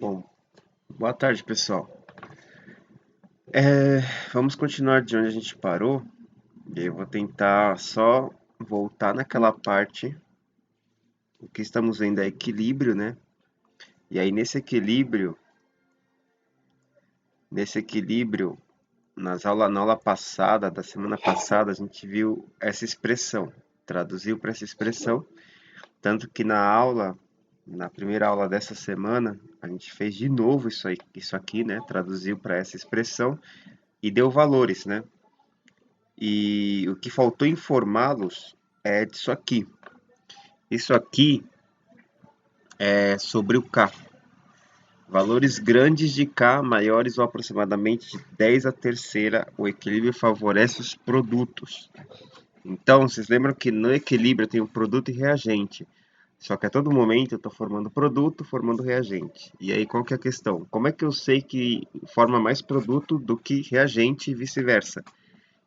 Bom, boa tarde, pessoal. É, Vamos continuar de onde a gente parou. E aí eu vou tentar só voltar naquela parte. O que estamos vendo é equilíbrio, né? E aí nesse equilíbrio, na aula passada, da semana passada, a gente viu essa expressão, traduziu para essa expressão, tanto que na primeira aula dessa semana, a gente fez de novo isso aqui, né? Traduziu para essa expressão e deu valores, né? E o que faltou informá-los é disso aqui. Isso aqui é sobre o K. Valores grandes de K, maiores ou aproximadamente de 10 a terceira, o equilíbrio favorece os produtos. Então, vocês lembram que no equilíbrio tem o produto e reagente. Só que a todo momento eu estou formando produto, formando reagente. E aí, qual que é a questão? Como é que eu sei que forma mais produto do que reagente e vice-versa?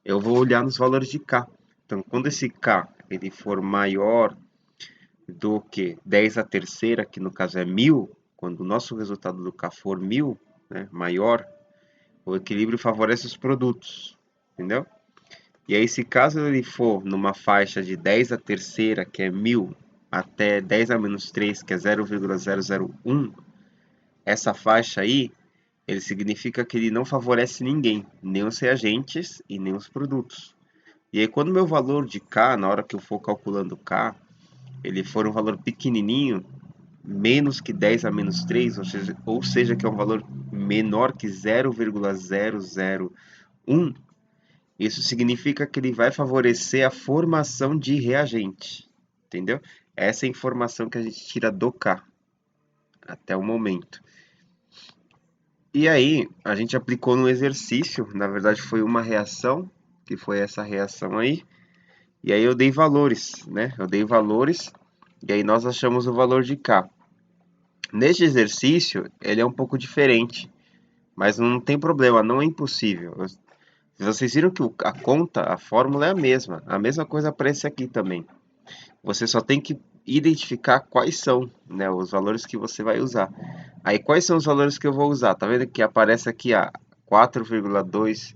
Eu vou olhar nos valores de K. Então, quando esse K ele for maior do que 10 a terceira, que no caso é 1000, quando o nosso resultado do K for 1000, né, maior, o equilíbrio favorece os produtos, entendeu? E aí, se caso ele for numa faixa de 10 a terceira, que é 1000, até 10 a menos 3, que é 0,001, essa faixa aí, ele significa que ele não favorece ninguém, nem os reagentes e nem os produtos. E aí, quando meu valor de K, na hora que eu for calculando K, ele for um valor pequenininho, menos que 10 a menos 3, ou seja que é um valor menor que 0,001, isso significa que ele vai favorecer a formação de reagente, entendeu? Essa é a informação que a gente tira do K até o momento. E aí, a gente aplicou no exercício, na verdade foi uma reação, que foi essa reação aí, e aí eu dei valores, né? Eu dei valores, e aí nós achamos o valor de K. Neste exercício, ele é um pouco diferente, mas não tem problema, não é impossível. Vocês viram que a conta, a fórmula é a mesma coisa para esse aqui também. Você só tem que identificar quais são, né, os valores que você vai usar. Aí, quais são os valores que eu vou usar? Tá vendo que aparece aqui a 4,2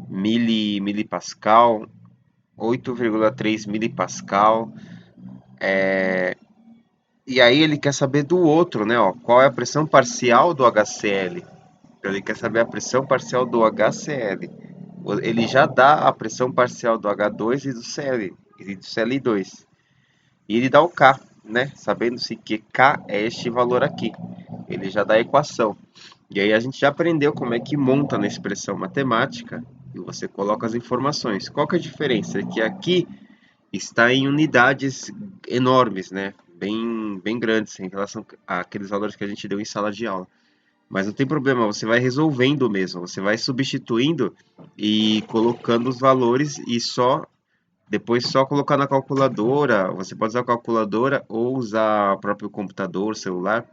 milipascal, 8,3 milipascal. E aí ele quer saber do outro, né? Ó, qual é a pressão parcial do HCl? Ele quer saber a pressão parcial do HCl. Ele já dá a pressão parcial do H2 e do Cl, e do Cl2. E ele dá o K, né? Sabendo-se que K é este valor aqui. Ele já dá a equação. E aí a gente já aprendeu como é que monta na expressão matemática e você coloca as informações. Qual que é a diferença? É que aqui está em unidades enormes, né? Bem grandes em relação àqueles valores que a gente deu em sala de aula. Mas não tem problema, você vai resolvendo mesmo, você vai substituindo e colocando os valores e depois só colocar na calculadora. Você pode usar a calculadora ou usar o próprio computador, celular,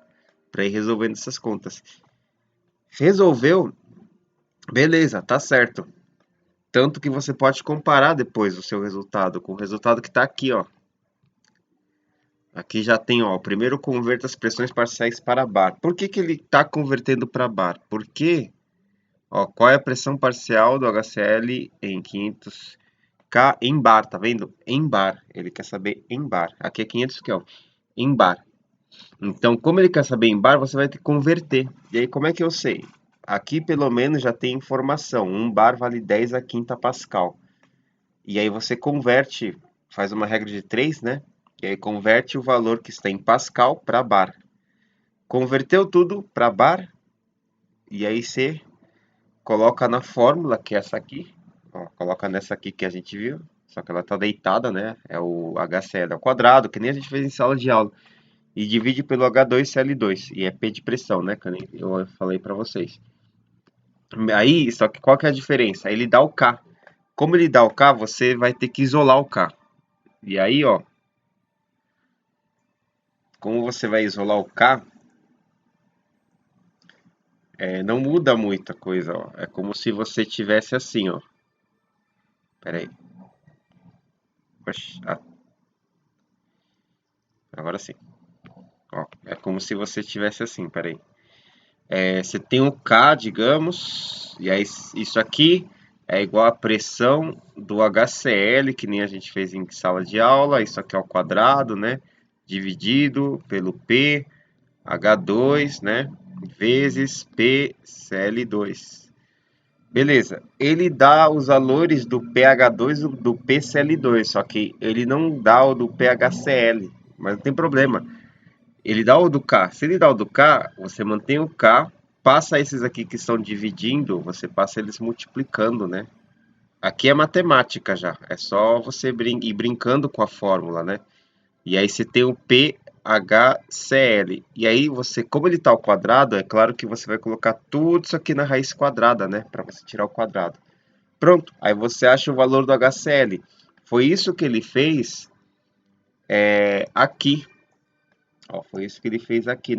para ir resolvendo essas contas. Resolveu? Beleza, tá certo. Tanto que você pode comparar depois o seu resultado com o resultado que está aqui, ó. Aqui já tem, ó, o primeiro converta as pressões parciais para bar. Por que que ele está convertendo para bar? Porque, ó, qual é a pressão parcial do HCl em 500K em bar, tá vendo? Em bar, ele quer saber em bar. Aqui é 500 Kelvin, em bar. Então, como ele quer saber em bar, você vai ter que converter. E aí, como é que eu sei? Aqui, pelo menos, já tem informação. Um bar vale 10 a quinta pascal. E aí você converte, faz uma regra de 3, né? E aí converte o valor que está em pascal para bar. Converteu tudo para bar, e aí você coloca na fórmula, que é essa aqui. Ó, coloca nessa aqui que a gente viu, só que ela está deitada, né? É o HCl ao quadrado, que nem a gente fez em sala de aula. E divide pelo H2Cl2, e é P de pressão, né? Que eu falei para vocês. Aí, só que qual que é a diferença? Ele dá o K. Como ele dá o K, você vai ter que isolar o K. E aí, ó, como você vai isolar o K, não muda muita coisa, ó. É como se você tivesse assim, ó. Pera aí. Oxi, agora sim. Ó, é como se você tivesse assim, pera aí. Você tem o K, digamos, e aí isso aqui é igual à pressão do HCl, que nem a gente fez em sala de aula. Isso aqui é ao quadrado, né? Dividido pelo P, H2, né? Vezes PCl2. Beleza. Ele dá os valores do pH2 e do PCl2, só que ele não dá o do PHCl. Mas não tem problema. Ele dá o do K. Se ele dá o do K, você mantém o K, passa esses aqui que estão dividindo, você passa eles multiplicando, né? Aqui é matemática já, é só você ir brincando com a fórmula, né? E aí você tem o PHCl. E aí você, como ele está ao quadrado, é claro que você vai colocar tudo isso aqui na raiz quadrada, né? Para você tirar o quadrado. Pronto, aí você acha o valor do HCl. Foi isso que ele fez aqui. Ó, foi isso que ele fez aqui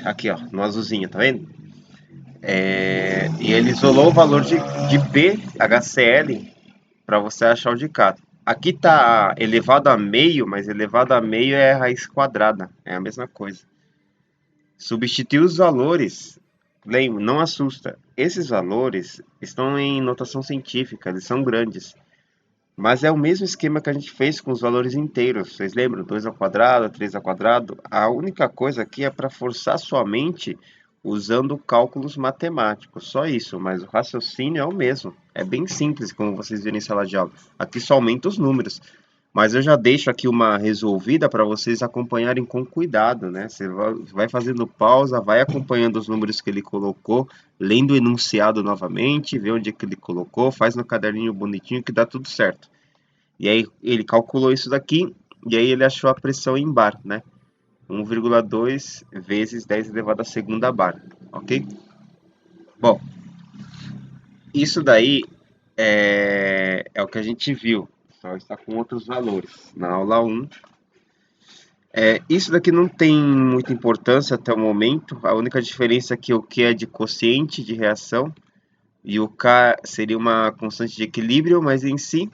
aqui, ó, no azulzinho, tá vendo? E ele isolou o valor de PHCl para você achar o de K. Aqui tá elevado a meio, mas elevado a meio é raiz quadrada, é a mesma coisa. Substituir os valores, lembra, não assusta. Esses valores estão em notação científica, eles são grandes. Mas é o mesmo esquema que a gente fez com os valores inteiros. Vocês lembram? 2 ao quadrado, 3 ao quadrado. A única coisa aqui é para forçar sua mente usando cálculos matemáticos. Só isso, mas o raciocínio é o mesmo. É bem simples, como vocês viram em sala de aula. Aqui só aumenta os números. Mas eu já deixo aqui uma resolvida para vocês acompanharem com cuidado, né? Você vai fazendo pausa, vai acompanhando os números que ele colocou, lendo o enunciado novamente, vê onde é que ele colocou, faz no caderninho bonitinho que dá tudo certo. E aí ele calculou isso daqui, e aí ele achou a pressão em bar, né? 1,2 vezes 10 elevado à segunda bar, ok? Bom, isso daí é o que a gente viu, só está com outros valores. Na aula 1, isso daqui não tem muita importância até o momento. A única diferença é que o Q é de quociente de reação e o K seria uma constante de equilíbrio, mas em si,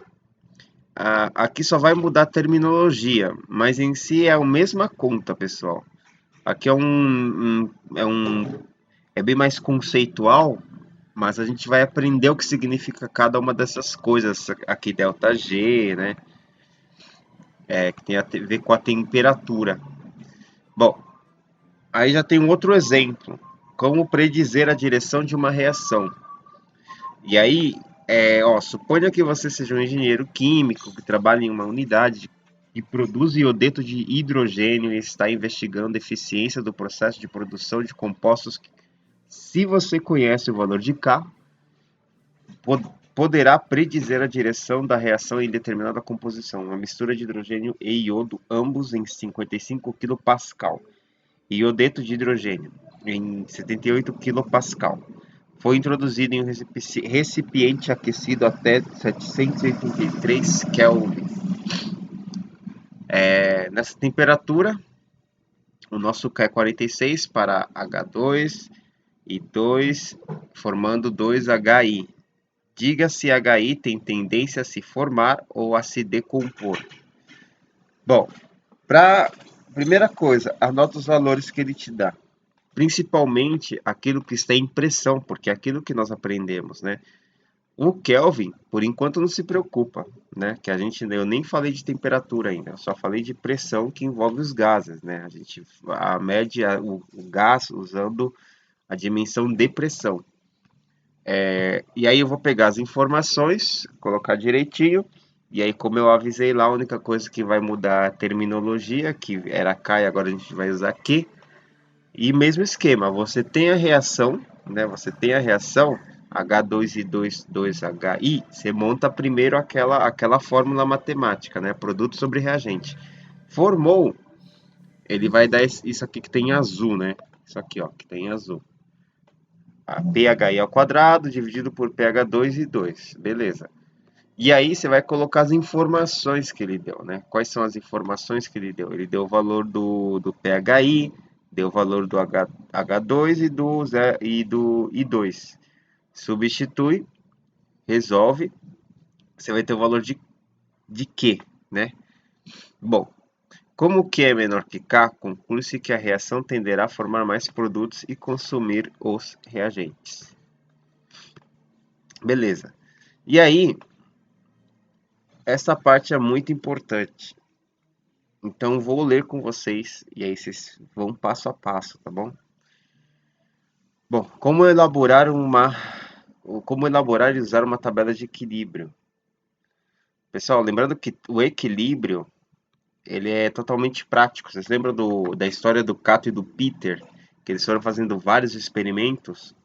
aqui só vai mudar a terminologia, mas em si é a mesma conta, pessoal. Aqui é bem mais conceitual, mas a gente vai aprender o que significa cada uma dessas coisas. Aqui delta G, né? Que tem a ver com a temperatura. Bom, aí já tem um outro exemplo. Como predizer a direção de uma reação? E aí, suponha que você seja um engenheiro químico que trabalha em uma unidade que produz iodeto de hidrogênio e está investigando a eficiência do processo de produção de compostos. Se você conhece o valor de K, poderá predizer a direção da reação em determinada composição, uma mistura de hidrogênio e iodo, ambos em 55 kPa, e iodeto de hidrogênio em 78 kPa. Foi introduzido em um recipiente aquecido até 783 Kelvin. Nessa temperatura, o nosso K é 46 para H2 e 2, formando 2HI. Diga se HI tem tendência a se formar ou a se decompor. Bom, primeira coisa, anota os valores que ele te dá. Principalmente aquilo que está em pressão, porque é aquilo que nós aprendemos, né? O Kelvin, por enquanto, não se preocupa, né? Que eu nem falei de temperatura ainda, eu só falei de pressão que envolve os gases, né? A média o gás usando a dimensão de pressão. E aí eu vou pegar as informações, colocar direitinho, e aí como eu avisei lá, a única coisa que vai mudar é a terminologia, que era K e agora a gente vai usar Q. E mesmo esquema, você tem a reação, né? Você tem a reação H2I2,2HI, você monta primeiro aquela fórmula matemática, né? Produto sobre reagente. Formou, ele vai dar isso aqui que tem em azul, né? Isso aqui, ó, que tem em azul. A PHI ao quadrado dividido por pH2 e 2. Beleza. E aí você vai colocar as informações que ele deu, né? Quais são as informações que ele deu? Ele deu o valor do PHI, deu o valor do H2 e do I2. Substitui, resolve, você vai ter o valor de Q, né? Bom, Como Q é menor que K, conclui-se que a reação tenderá a formar mais produtos e consumir os reagentes. Beleza. E aí, essa parte é muito importante. Então, vou ler com vocês e aí vocês vão passo a passo, tá bom? Bom, como elaborar e usar uma tabela de equilíbrio? Pessoal, lembrando que o equilíbrio ele é totalmente prático. Vocês lembram da história do Cato e do Peter, que eles foram fazendo vários experimentos?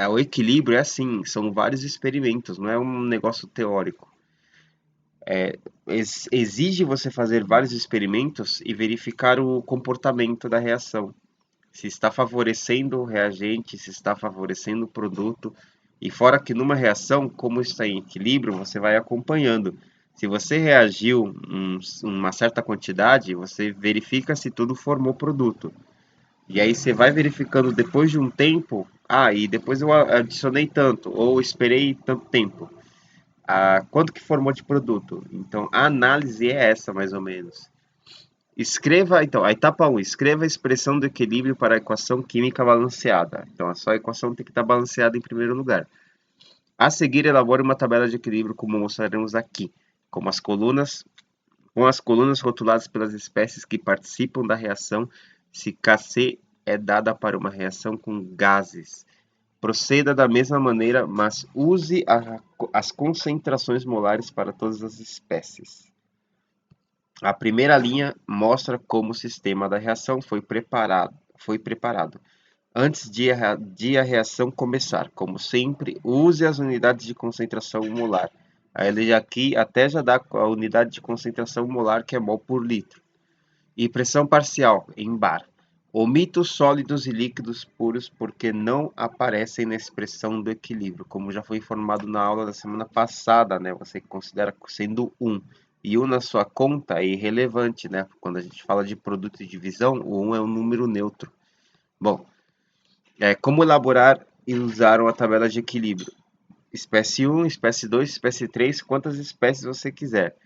O equilíbrio é assim, são vários experimentos, não é um negócio teórico. Exige você fazer vários experimentos e verificar o comportamento da reação. Se está favorecendo o reagente, se está favorecendo o produto. E fora que numa reação, como está em equilíbrio, você vai acompanhando. Se você reagiu uma certa quantidade, você verifica se tudo formou produto. E aí você vai verificando depois de um tempo, e depois eu adicionei tanto, ou esperei tanto tempo. Quanto que formou de produto? Então a análise é essa, mais ou menos. Escreva, então, a etapa 1, escreva a expressão do equilíbrio para a equação química balanceada. Então, a sua equação tem que estar balanceada em primeiro lugar. A seguir, elabore uma tabela de equilíbrio, como mostraremos aqui, com as colunas rotuladas pelas espécies que participam da reação, se Kc é dada para uma reação com gases. Proceda da mesma maneira, mas use as concentrações molares para todas as espécies. A primeira linha mostra como o sistema da reação foi preparado. Antes de a reação começar, como sempre, use as unidades de concentração molar. Ele aqui até já dá a unidade de concentração molar, que é mol por litro. E pressão parcial, em bar. Omita os sólidos e líquidos puros porque não aparecem na expressão do equilíbrio, como já foi informado na aula da semana passada, né? Você considera sendo 1. E 1 na sua conta é irrelevante, né? Quando a gente fala de produto de divisão, o 1 é um número neutro. Bom, como elaborar e usar uma tabela de equilíbrio? Espécie 1, espécie 2, espécie 3, quantas espécies você quiser.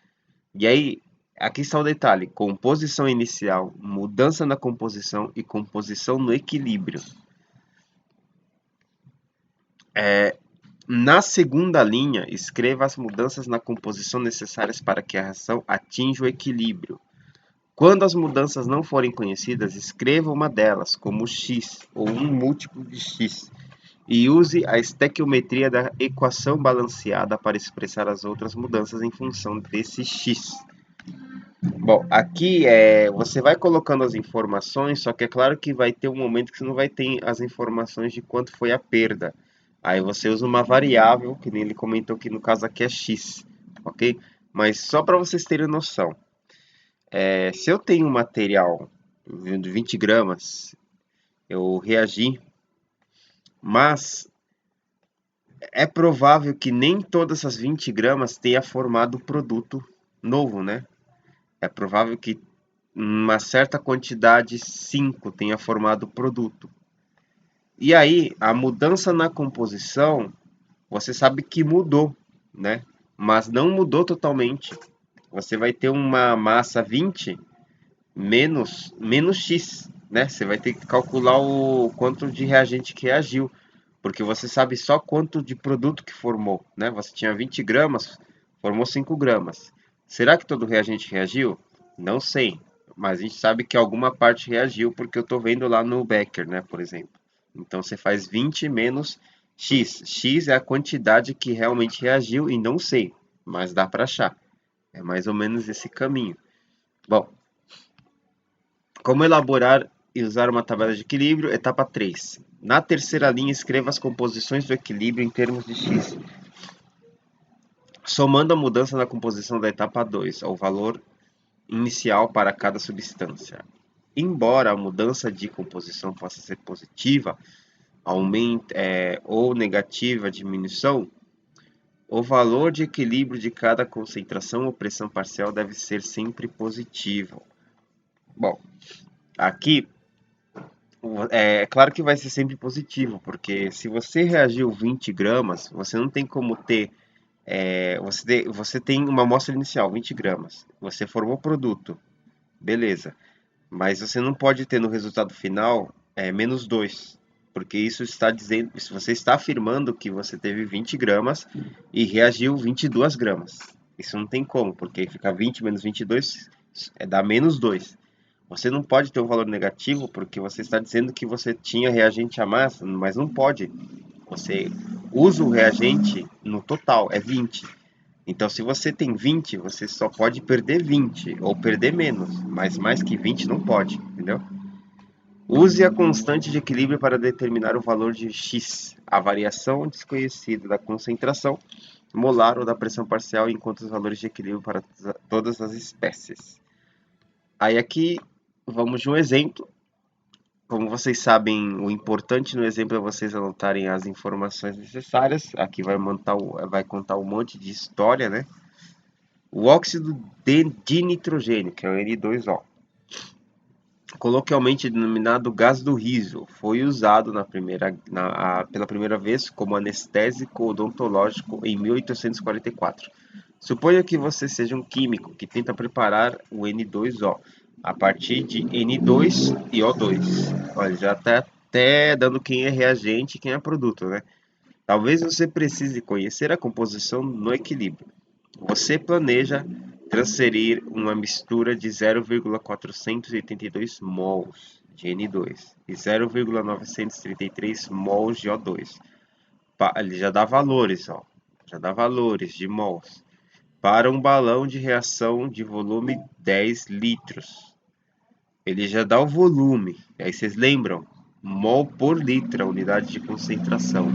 E aí, aqui está o detalhe: composição inicial, mudança na composição e composição no equilíbrio. Na segunda linha, escreva as mudanças na composição necessárias para que a reação atinja o equilíbrio. Quando as mudanças não forem conhecidas, escreva uma delas, como x ou um múltiplo de x, e use a estequiometria da equação balanceada para expressar as outras mudanças em função desse x. Bom, aqui você vai colocando as informações, só que é claro que vai ter um momento que você não vai ter as informações de quanto foi a perda. Aí você usa uma variável, que nem ele comentou que no caso aqui é x, ok? Mas só para vocês terem noção, se eu tenho um material de 20 gramas, eu reagi, mas é provável que nem todas essas 20 gramas tenha formado produto novo, né? É provável que uma certa quantidade 5 tenha formado produto. E aí, a mudança na composição, você sabe que mudou, né? Mas não mudou totalmente. Você vai ter uma massa 20 menos x, né? Você vai ter que calcular o quanto de reagente que reagiu, porque você sabe só quanto de produto que formou, né? Você tinha 20 gramas, formou 5 gramas. Será que todo reagente reagiu? Não sei, mas a gente sabe que alguma parte reagiu, porque eu estou vendo lá no Becker, né, por exemplo. Então você faz 20 menos x. X é a quantidade que realmente reagiu e não sei, mas dá para achar. É mais ou menos esse caminho. Bom, como elaborar e usar uma tabela de equilíbrio? Etapa 3. Na terceira linha, escreva as composições do equilíbrio em termos de x, somando a mudança na composição da etapa 2 ao valor inicial para cada substância. Embora a mudança de composição possa ser positiva, aumento ou negativa, diminuição, o valor de equilíbrio de cada concentração ou pressão parcial deve ser sempre positivo. Bom, aqui é claro que vai ser sempre positivo, porque se você reagiu 20 gramas, você não tem como ter. Você tem uma amostra inicial, 20 gramas. Você formou produto. beleza. Mas você não pode ter no resultado final menos 2, porque isso está dizendo, se você está afirmando que você teve 20 gramas e reagiu 22 gramas. Isso não tem como, porque fica 20 menos 22 dá menos 2. Você não pode ter um valor negativo porque você está dizendo que você tinha reagente a mais, mas não pode. Você usa o reagente no total, é 20. Então, se você tem 20, você só pode perder 20 ou perder menos, mas mais que 20 não pode, entendeu? Use a constante de equilíbrio para determinar o valor de x, a variação desconhecida da concentração molar ou da pressão parcial, enquanto os valores de equilíbrio para todas as espécies. Aí aqui vamos de um exemplo. Como vocês sabem, o importante no exemplo é vocês anotarem as informações necessárias. Aqui vai contar um monte de história, né? O óxido de nitrogênio, que é o N2O, coloquialmente denominado gás do riso, foi usado pela primeira vez como anestésico odontológico em 1844. Suponha que você seja um químico que tenta preparar o N2O a partir de N2 e O2. Olha, já está até dando quem é reagente e quem é produto, né? Talvez você precise conhecer a composição no equilíbrio. Você planeja transferir uma mistura de 0,482 mols de N2 e 0,933 mols de O2. Ele já dá valores, ó. Já dá valores de mols. Para um balão de reação de volume 10 litros. Ele já dá o volume. Aí vocês lembram? Mol por litro, a unidade de concentração.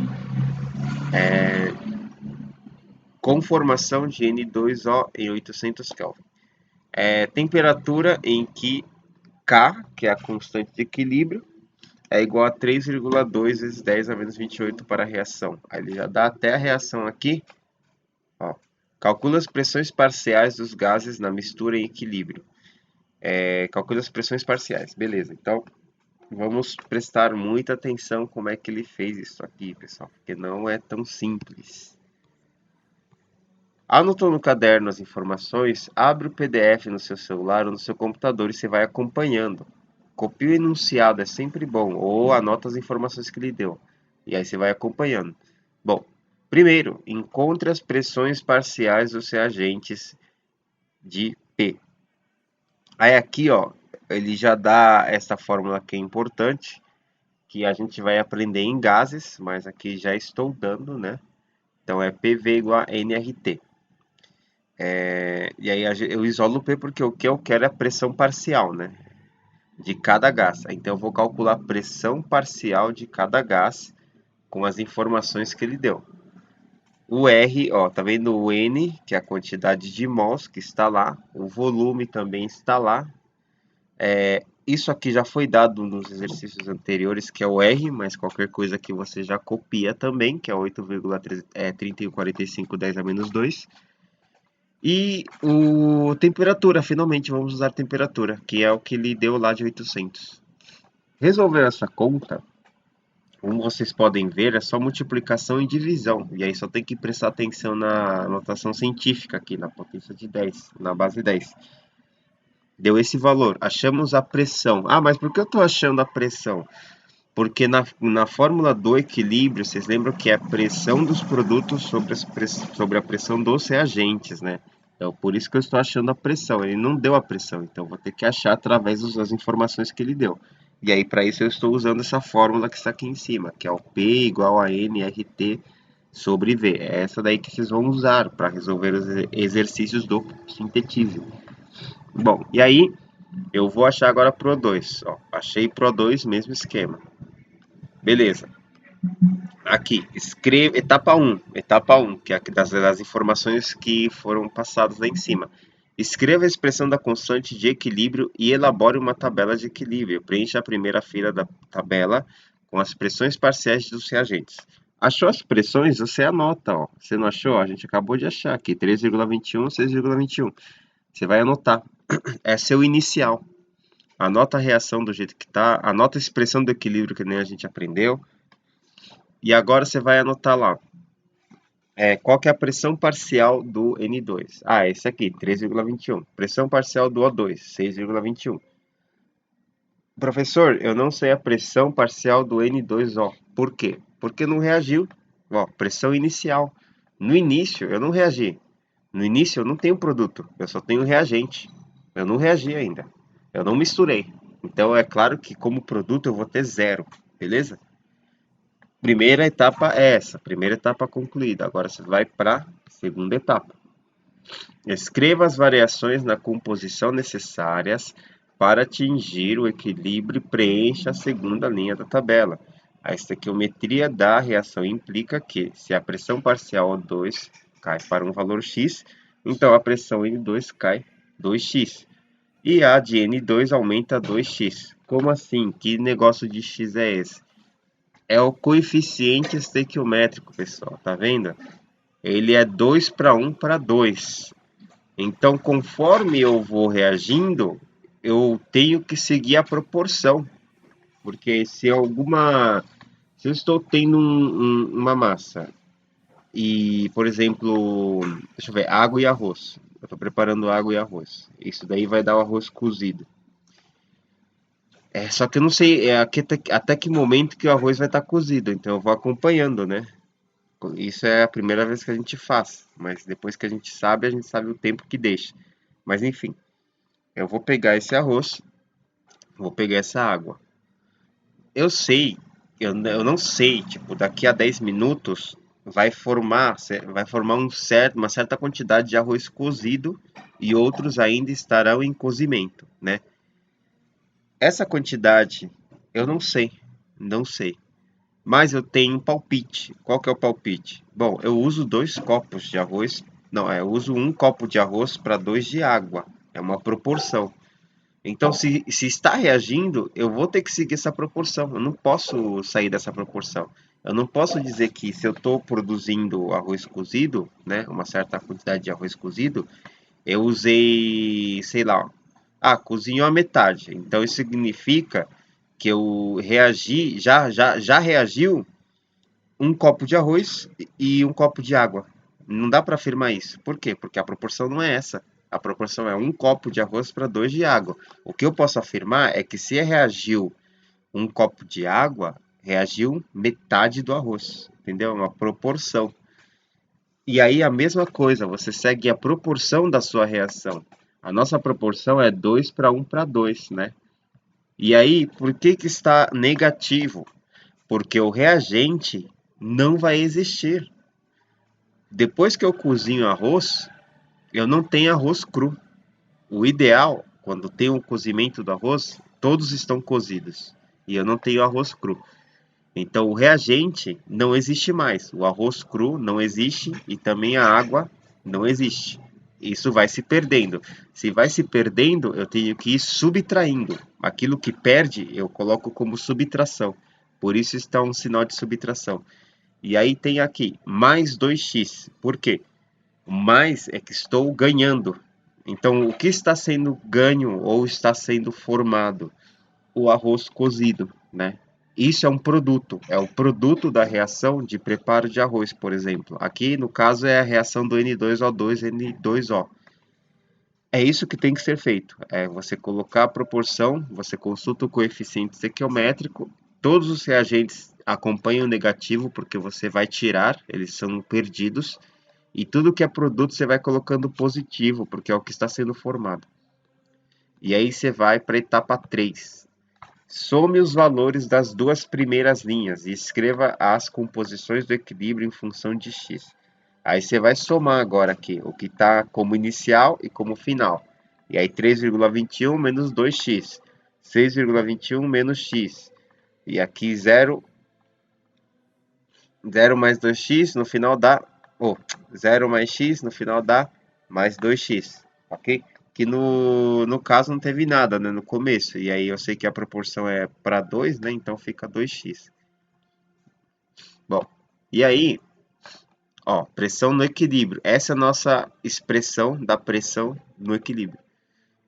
Conformação de N2O em 800 Kelvin. Temperatura em que K, que é a constante de equilíbrio, é igual a 3,2 vezes 10 a menos 28 para a reação. Aí ele já dá até a reação aqui. Ó. Calcula as pressões parciais dos gases na mistura em equilíbrio. Calcula as pressões parciais. Beleza, então vamos prestar muita atenção como é que ele fez isso aqui, pessoal, porque não é tão simples. Anotou no caderno as informações, abre o PDF no seu celular ou no seu computador e você vai acompanhando. Copie o enunciado, é sempre bom, ou anota as informações que ele deu. E aí você vai acompanhando. Bom, primeiro, encontre as pressões parciais dos reagentes de P. Aí aqui, ó, ele já dá essa fórmula que é importante, que a gente vai aprender em gases, mas aqui já estou dando, né? Então é PV igual a nRT. E aí eu isolo o P porque o que eu quero é a pressão parcial, né? De cada gás. Então eu vou calcular a pressão parcial de cada gás com as informações que ele deu. O R, ó, tá vendo o N, que é a quantidade de mols que está lá. O volume também está lá. Isso aqui já foi dado nos exercícios anteriores, que é o R, mas qualquer coisa que você já copia também, que é 8,3145 10 a menos 2. E o temperatura, finalmente vamos usar temperatura, que é o que ele deu lá de 800. Resolver essa conta, como vocês podem ver, é só multiplicação e divisão. E aí só tem que prestar atenção na notação científica aqui, na potência de 10, na base 10. Deu esse valor. Achamos a pressão. Ah, mas por que eu estou achando a pressão? Porque na fórmula do equilíbrio, vocês lembram que é a pressão dos produtos sobre a pressão dos reagentes, né? Então, por isso que eu estou achando a pressão. Ele não deu a pressão, então vou ter que achar através das informações que ele deu. E aí, para isso, eu estou usando essa fórmula que está aqui em cima, que é o P igual a nRT sobre V. É essa daí que vocês vão usar para resolver os exercícios do sintetize. Bom, e aí eu vou achar agora Pro 2. Ó, achei Pro 2, mesmo esquema. Beleza. Aqui, escreve etapa 1, que é das informações que foram passadas lá em cima. Escreva a expressão da constante de equilíbrio e elabore uma tabela de equilíbrio. Preencha a primeira fila da tabela com as pressões parciais dos reagentes. Achou as pressões? Você anota, ó. Você não achou? A gente acabou de achar aqui, 3,21, 6,21. Você vai anotar. É seu inicial. Anota a reação do jeito que está, anota a expressão do equilíbrio que nem a gente aprendeu. E agora você vai anotar lá. Qual que é a pressão parcial do N2? Ah, esse aqui, 3,21. Pressão parcial do O2, 6,21. Professor, eu não sei a pressão parcial do N2O. Por quê? Porque não reagiu. Ó, pressão inicial. No início, eu não reagi. No início, eu não tenho produto. Eu só tenho reagente. Eu não reagi ainda. Eu não misturei. Então, é claro que como produto eu vou ter zero. Beleza? Primeira etapa é essa. Primeira etapa concluída. Agora você vai para a segunda etapa. Escreva as variações na composição necessárias para atingir o equilíbrio e preencha a segunda linha da tabela. A estequiometria da reação implica que, se a pressão parcial O2 cai para um valor x, então a pressão N2 cai 2x. E a de N2 aumenta 2x. Como assim? Que negócio de x é esse? É o coeficiente estequiométrico, pessoal. Tá vendo? Ele é 2 para 1 para 2. Então, conforme eu vou reagindo, eu tenho que seguir a proporção, porque se eu estou tendo uma massa e, por exemplo, deixa eu ver, água e arroz. Eu estou preparando água e arroz. Isso daí vai dar o arroz cozido. Só que eu não sei até que momento que o arroz vai estar cozido, então eu vou acompanhando, né? Isso é a primeira vez que a gente faz, mas depois que a gente sabe o tempo que deixa. Mas enfim. Eu vou pegar esse arroz, vou pegar essa água. Eu sei, eu não sei, tipo, daqui a 10 minutos vai formar uma certa quantidade de arroz cozido e outros ainda estarão em cozimento, né? Essa quantidade eu não sei, não sei. Mas eu tenho um palpite. Qual que é o palpite? Bom, eu uso 2 copos de arroz. Não, eu uso 1 copo de arroz para 2 de água. É uma proporção. Então, se está reagindo, eu vou ter que seguir essa proporção. Eu não posso sair dessa proporção. Eu não posso dizer que se eu estou produzindo arroz cozido, né, uma certa quantidade de arroz cozido, eu usei, sei lá, cozinhou a metade. Então, isso significa que eu reagi, já reagiu 1 copo de arroz e 1 copo de água. Não dá para afirmar isso. Por quê? Porque a proporção não é essa. A proporção é 1 copo de arroz para 2 de água. O que eu posso afirmar é que se reagiu 1 copo de água, reagiu metade do arroz. Entendeu? Uma proporção. E aí a mesma coisa, você segue a proporção da sua reação. A nossa proporção é 2 para 1 para 2, né? E aí, por que que está negativo? Porque o reagente não vai existir. Depois que eu cozinho arroz, eu não tenho arroz cru. O ideal, quando tem o cozimento do arroz, todos estão cozidos. E eu não tenho arroz cru. Então o reagente não existe mais. O arroz cru não existe e também a água não existe. Isso vai se perdendo. Se vai se perdendo, eu tenho que ir subtraindo. Aquilo que perde, eu coloco como subtração. Por isso está um sinal de subtração. E aí tem aqui mais 2x. Por quê? O mais é que estou ganhando. Então, o que está sendo ganho ou está sendo formado? O arroz cozido, né? Isso é um produto, é o produto da reação de preparo de arroz, por exemplo. Aqui, no caso, é a reação do N2O2, N2O. É isso que tem que ser feito. É você colocar a proporção, você consulta o coeficiente estequiométrico, todos os reagentes acompanham o negativo, porque você vai tirar, eles são perdidos, e tudo que é produto você vai colocando positivo, porque é o que está sendo formado. E aí você vai para a etapa 3. Some os valores das duas primeiras linhas e escreva as composições do equilíbrio em função de x. Aí você vai somar agora aqui o que está como inicial e como final. E aí 3,21 menos 2x, 6,21 menos x. E aqui 0 mais 2x no final dá... 0 mais x no final dá mais 2x, ok? Que no caso não teve nada, né, no começo. E aí eu sei que a proporção é para 2, né? Então fica 2x. Bom, e aí, ó, pressão no equilíbrio. Essa é a nossa expressão da pressão no equilíbrio.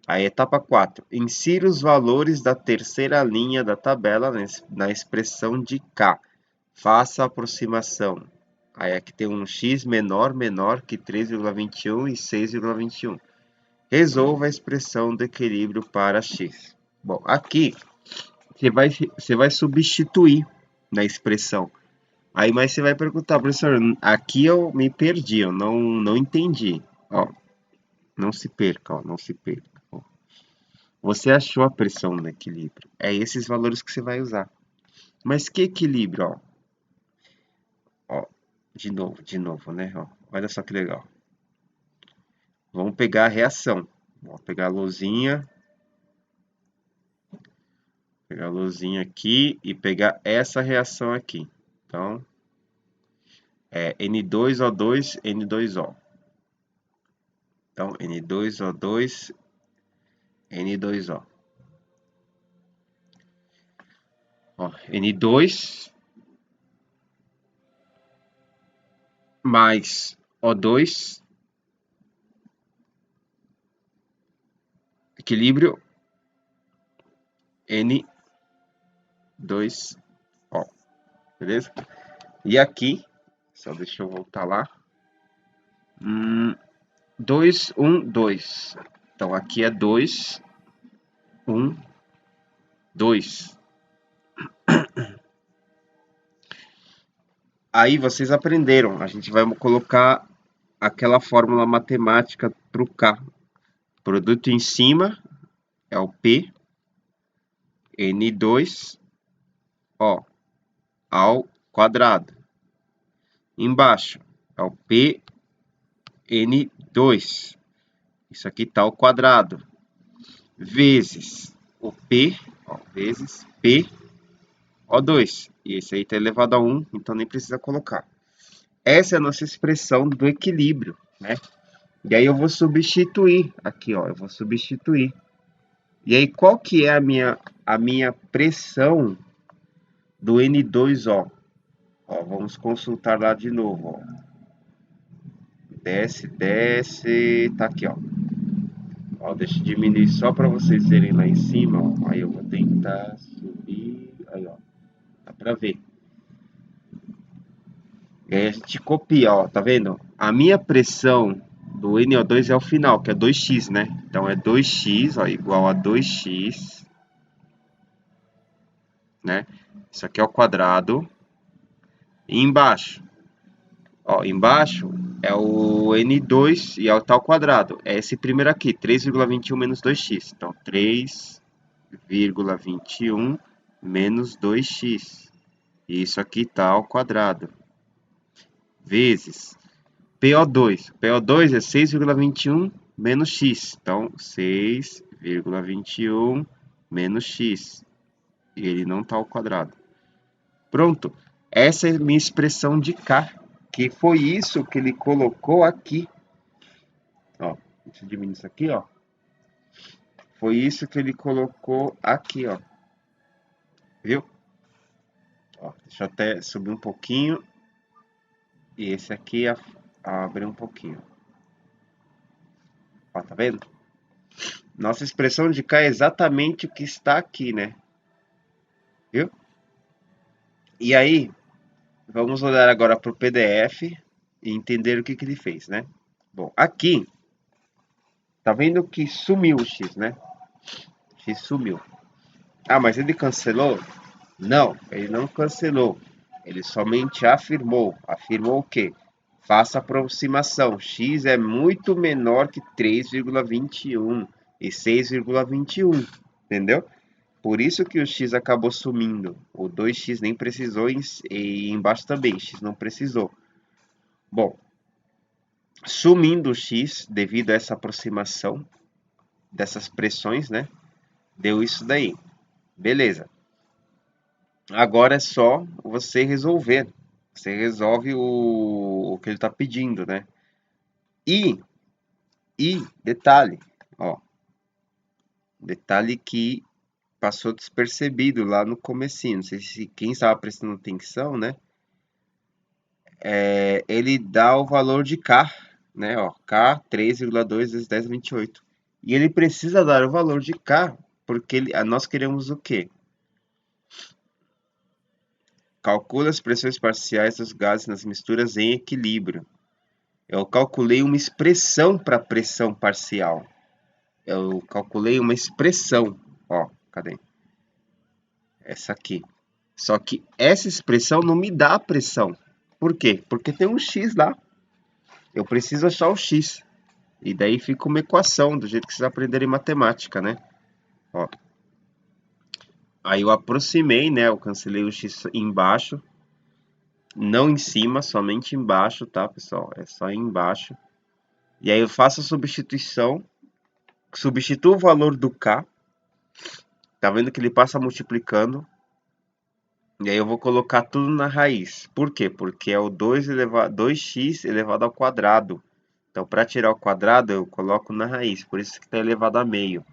Aí, etapa 4. Insira os valores da terceira linha da tabela na expressão de K. Faça a aproximação. Aí aqui tem um x menor que 3,21 e 6,21. Resolva a expressão do equilíbrio para x. Bom, aqui você vai substituir na expressão. Aí, mas você vai perguntar, professor, aqui eu me perdi, eu não entendi. Ó, não se perca, ó, não se perca. Ó. Você achou a pressão no equilíbrio. É esses valores que você vai usar. Mas que equilíbrio, ó? Ó, de novo, né? Ó, olha só que legal. Vamos pegar a reação. Vou pegar a luzinha. Pegar a luzinha aqui e pegar essa reação aqui. Então, é N2O2, N2O. Então, N2O2, N2O. Ó, N2 mais O2, equilíbrio N2O, beleza? E aqui, só deixa eu voltar lá. 2, 1, 2. Então, aqui é 2, 1, 2. Aí vocês aprenderam, a gente vai colocar aquela fórmula matemática para o K. Produto em cima é o P, N2, O, ao quadrado. Embaixo é o P, N2. Isso aqui está ao quadrado. Vezes o P, ó, vezes P, O2. E esse aí está elevado a 1, então nem precisa colocar. Essa é a nossa expressão do equilíbrio, né? E aí eu vou substituir aqui, ó, eu vou substituir. E aí qual que é a minha pressão do N2O? Ó, vamos consultar lá de novo, ó. Desce, desce, tá aqui, ó. Ó, deixa eu diminuir só para vocês verem lá em cima, ó. Aí eu vou tentar subir, aí, ó. Dá para ver. E aí a gente copia, ó, tá vendo? A minha pressão do NO2 é o final, que é 2x, né? Então é 2x, ó, igual a 2x, né? Isso aqui é o quadrado. E embaixo, ó, embaixo é o N2 e é o tal quadrado. É esse primeiro aqui, 3,21 menos 2x. Então, 3,21 menos 2x. E isso aqui tá ao quadrado. Vezes PO2. PO2 é 6,21 menos x. Então, 6,21 menos x. E ele não está ao quadrado. Pronto. Essa é a minha expressão de K. Que foi isso que ele colocou aqui. Ó, deixa eu diminuir isso aqui, ó. Foi isso que ele colocou aqui, ó. Viu? Ó, deixa eu até subir um pouquinho. E esse aqui abrir um pouquinho. Ó, tá vendo? Nossa expressão de K é exatamente o que está aqui, né? Viu? E aí, vamos olhar agora para o PDF e entender o que ele fez, né? Bom, aqui, tá vendo que sumiu o X, né? X sumiu. Ah, mas ele cancelou? Não, ele não cancelou. Ele somente afirmou. Afirmou o quê? Faça aproximação. X é muito menor que 3,21 e 6,21. Entendeu? Por isso que o x acabou sumindo. O 2x nem precisou e embaixo também, x não precisou. Bom, sumindo o x devido a essa aproximação dessas pressões, né? Deu isso daí. Beleza. Agora é só você resolver. Você resolve o que ele está pedindo, né? E detalhe, ó. Detalhe que passou despercebido lá no comecinho. Não sei se quem estava prestando atenção, né? Ele dá o valor de K, né? Ó, K 3,2 vezes 10 a 28. E ele precisa dar o valor de K, porque nós queremos o quê? Calcula as pressões parciais dos gases nas misturas em equilíbrio. Eu calculei uma expressão para pressão parcial. Eu calculei uma expressão. Ó, cadê? Essa aqui. Só que essa expressão não me dá a pressão. Por quê? Porque tem um x lá. Eu preciso achar o x. E daí fica uma equação, do jeito que vocês aprenderem matemática, né? Ó. Aí eu aproximei, né? Eu cancelei o x embaixo. Não em cima, somente embaixo, tá, pessoal? É só embaixo. E aí eu faço a substituição. Substituo o valor do K. Tá vendo que ele passa multiplicando. E aí eu vou colocar tudo na raiz. Por quê? Porque é o 2x elevado ao quadrado. Então, para tirar o quadrado, eu coloco na raiz. Por isso que está elevado a meio.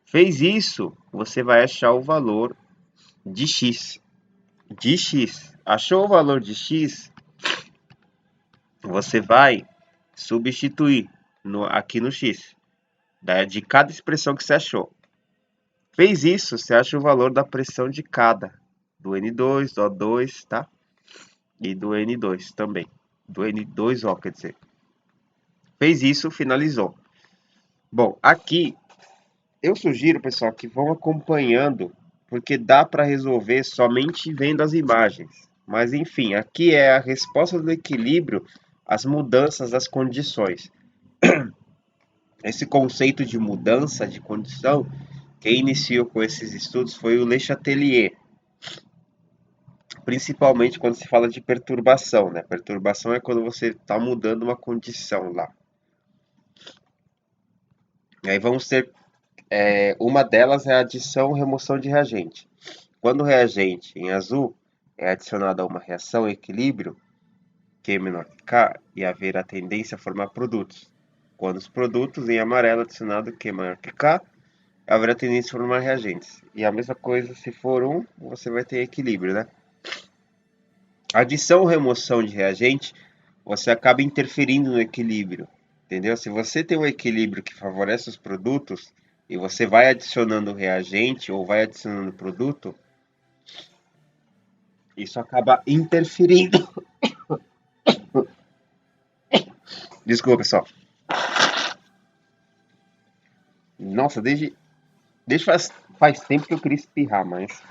Fez isso, você vai achar o valor de x. De x. Achou o valor de x? Você vai substituir aqui no x. De cada expressão que você achou. Fez isso, você acha o valor da pressão de cada. Do N2, do O2, tá? E do N2 também. Do N2O, quer dizer. Fez isso, finalizou. Bom, aqui eu sugiro, pessoal, que vão acompanhando, porque dá para resolver somente vendo as imagens. Mas enfim, aqui é a resposta do equilíbrio às mudanças das condições. Esse conceito de mudança de condição, quem iniciou com esses estudos foi o Le Chatelier. Principalmente quando se fala de perturbação, né? Perturbação é quando você está mudando uma condição lá. E aí vamos ter, uma delas é a adição ou remoção de reagente. Quando o reagente em azul é adicionado a uma reação em equilíbrio, Q menor que K, e haver a tendência a formar produtos. Quando os produtos em amarelo adicionado Q maior que K, haverá tendência a formar reagentes. E a mesma coisa se for você vai ter equilíbrio, né? Adição ou remoção de reagente, você acaba interferindo no equilíbrio, entendeu? Se você tem um equilíbrio que favorece os produtos e você vai adicionando reagente ou vai adicionando produto, isso acaba interferindo. Desculpa, pessoal. Nossa, desde faz tempo que eu queria espirrar, mas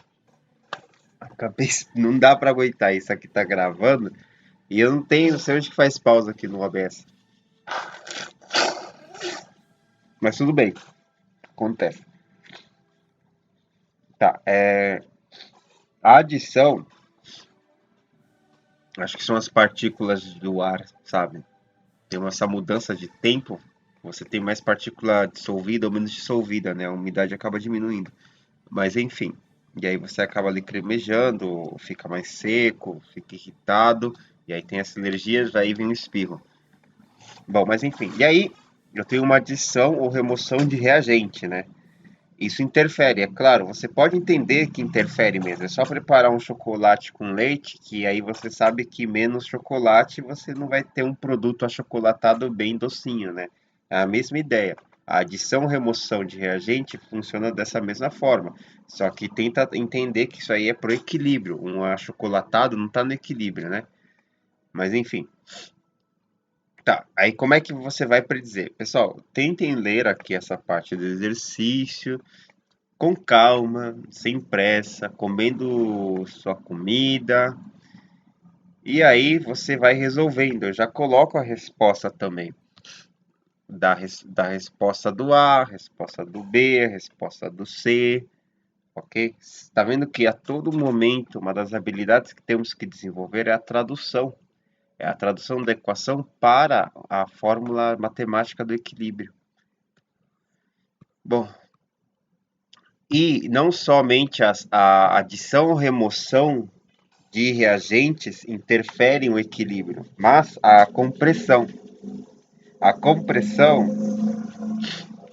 acabei, não dá para aguentar. Isso aqui tá gravando e eu não sei onde que faz pausa aqui no OBS. Mas tudo bem, acontece. Tá, a adição, acho que são as partículas do ar, sabe? Tem essa mudança de tempo, você tem mais partícula dissolvida ou menos dissolvida, né? A umidade acaba diminuindo. Mas enfim, e aí você acaba ali cremejando, fica mais seco, fica irritado, e aí tem essa alergia, daí vem o espirro. Bom, mas enfim, e aí eu tenho uma adição ou remoção de reagente, né? Isso interfere, é claro, você pode entender que interfere mesmo. É só preparar um chocolate com leite, que aí você sabe que menos chocolate você não vai ter um produto achocolatado bem docinho, né? É a mesma ideia. A adição ou remoção de reagente funciona dessa mesma forma. Só que tenta entender que isso aí é pro equilíbrio. Um achocolatado não está no equilíbrio, né? Mas enfim. Tá, aí como é que você vai predizer? Pessoal, tentem ler aqui essa parte do exercício com calma, sem pressa, comendo sua comida. E aí você vai resolvendo. Eu já coloco a resposta também. Da resposta do A, resposta do B, resposta do C, ok? Está vendo que a todo momento uma das habilidades que temos que desenvolver é a tradução. É a tradução da equação para a fórmula matemática do equilíbrio. Bom, e não somente a adição ou remoção de reagentes interferem no equilíbrio, mas a compressão. A compressão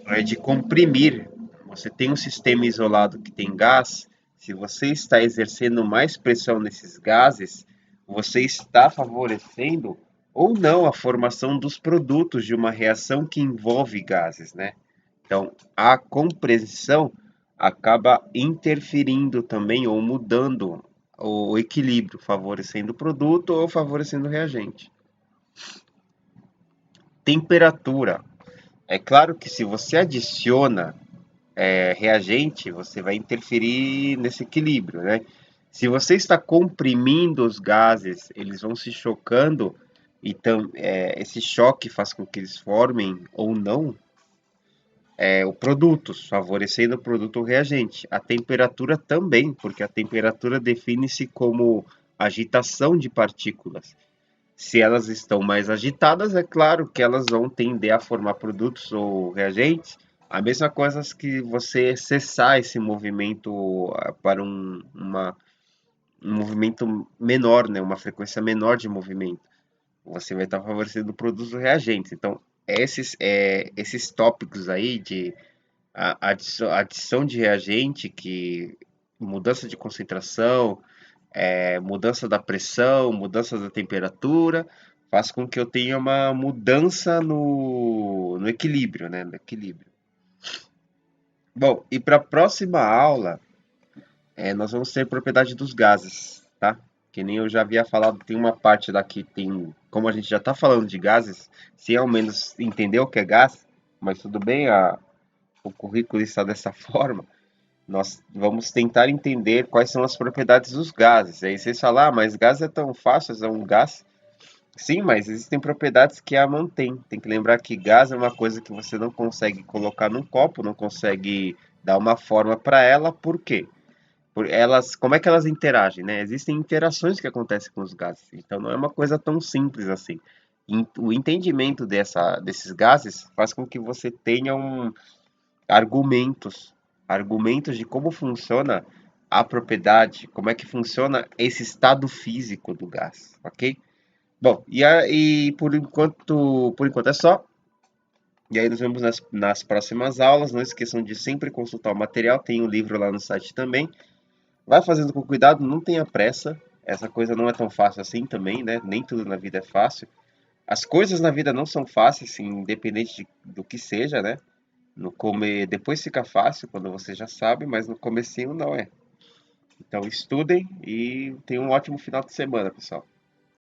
é de comprimir. Você tem um sistema isolado que tem gás, se você está exercendo mais pressão nesses gases, você está favorecendo ou não a formação dos produtos de uma reação que envolve gases, né? Então, a compressão acaba interferindo também ou mudando o equilíbrio, favorecendo o produto ou favorecendo o reagente. Temperatura. É claro que se você adiciona reagente, você vai interferir nesse equilíbrio, né? Se você está comprimindo os gases, eles vão se chocando, então esse choque faz com que eles formem ou não o produto, favorecendo o produto ou reagente. A temperatura também, porque a temperatura define-se como agitação de partículas. Se elas estão mais agitadas, é claro que elas vão tender a formar produtos ou reagentes. A mesma coisa que você cessar esse movimento para um movimento menor, né? Uma frequência menor de movimento. Você vai estar favorecendo produtos ou reagentes. Então, esses tópicos aí de adição de reagente, que mudança de concentração, mudança da pressão, mudança da temperatura, faz com que eu tenha uma mudança no equilíbrio, né? No equilíbrio. Bom, e para a próxima aula, nós vamos ter propriedade dos gases, tá? Que nem eu já havia falado, tem uma parte daqui, tem, como a gente já está falando de gases, se ao menos entender o que é gás, mas tudo bem, o currículo está dessa forma. Nós vamos tentar entender quais são as propriedades dos gases. Aí vocês falam, mas gás é tão fácil, é um gás. Sim, mas existem propriedades que a mantêm. Tem que lembrar que gás é uma coisa que você não consegue colocar num copo, não consegue dar uma forma para ela. Por quê? Como é que elas interagem, né? Existem interações que acontecem com os gases. Então não é uma coisa tão simples assim. O entendimento desses gases faz com que você tenha argumentos, argumentos de como funciona a propriedade, como é que funciona esse estado físico do gás, ok? Bom, e por enquanto é só. E aí nos vemos nas próximas aulas. Não esqueçam de sempre consultar o material. Tem o livro lá no site também. Vai fazendo com cuidado, não tenha pressa. Essa coisa não é tão fácil assim também, né? Nem tudo na vida é fácil. As coisas na vida não são fáceis, assim, independente do que seja, né? Depois fica fácil quando você já sabe, mas no comecinho não é. Então estudem e tenham um ótimo final de semana, pessoal.